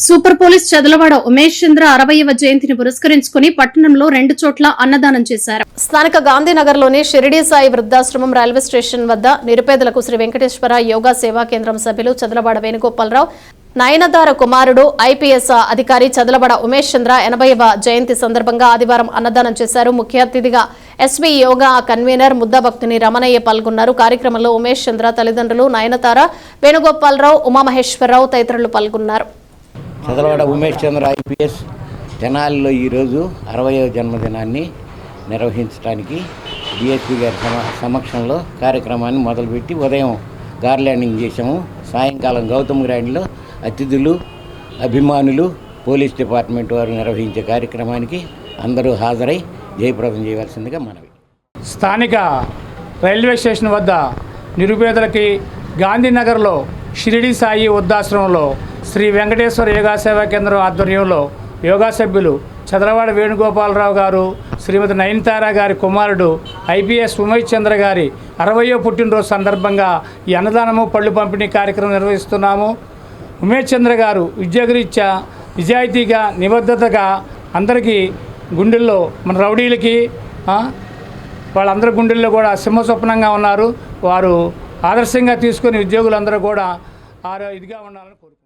Super police Chadalavada Umesh చంద్ర 60వ జయంతిని పురస్కరించుకుని పట్టణంలో 2 చోట్ల అన్నదానం చేశారు. స్థానిక గాంధీనగర్లోని షిరిడీ సాయి వృద్ధాశ్రమం రైల్వే స్టేషన్ వద్ద నిరుపేదలకు శ్రీ వెంకటేశ్వర యోగా సేవా కేంద్రం సభ్యులు చదలవాడ వేణుగోపాలరావు, నయనతార కుమారుడు ఐపీఎస్ అధికారి చదలవాడ ఉమేష్ చంద్ర 80వ జయంతి సందర్భంగా ఆదివారం అన్నదానం చేశారు. ముఖ్య అతిథిగా ఎస్వీ యోగా కన్వీనర్ ముద్దభక్తుని రమణయ్య పాల్గొన్నారు. కార్యక్రమంలో ఉమేష్ చంద్ర తల్లిదండ్రులు నయనతార, వేణుగోపాలరావు, ఉమామహేశ్వరరావు తదితరులు పాల్గొన్నారు. చదలవాడ ఉమేష్ చంద్ర ఐపీఎస్ తెనాలిలో ఈరోజు 60వ జన్మదినాన్ని నిర్వహించడానికి డిఎస్పీ గారి సమక్షంలో కార్యక్రమాన్ని మొదలుపెట్టి ఉదయం గార్లాండింగ్ చేశాము. సాయంకాలం గౌతమ్ గ్రాండ్లో అతిథులు, అభిమానులు, పోలీస్ డిపార్ట్మెంట్ వారు నిర్వహించే కార్యక్రమానికి అందరూ హాజరై జయప్రదం చేయవలసిందిగా మనవి. స్థానిక రైల్వే స్టేషన్ వద్ద నిరుపేదలకి గాంధీనగర్లో షిరిడీ సాయి వృద్ధాశ్రమంలో శ్రీ వెంకటేశ్వర యోగా సేవా కేంద్రం ఆధ్వర్యంలో యోగా సభ్యులు చదలవాడ వేణుగోపాలరావు గారు, శ్రీమతి నయనతార గారి కుమారుడు ఐపీఎస్ ఉమేష్ చంద్ర గారి 60వ పుట్టినరోజు సందర్భంగా ఈ అన్నదానము పళ్ళు పంపిణీ కార్యక్రమం నిర్వహిస్తున్నాము. ఉమేష్ చంద్ర గారు ఉద్యోగరీత్యా నిజాయితీగా, నిబద్ధతగా అందరికీ గుండెల్లో, మన రౌడీలకి వాళ్ళందరి గుండెల్లో కూడా సింహస్వప్నంగా ఉన్నారు. వారు ఆదర్శంగా తీసుకుని ఉద్యోగులందరూ కూడా ఇదిగా ఉండాలని కోరుకుంటున్నారు.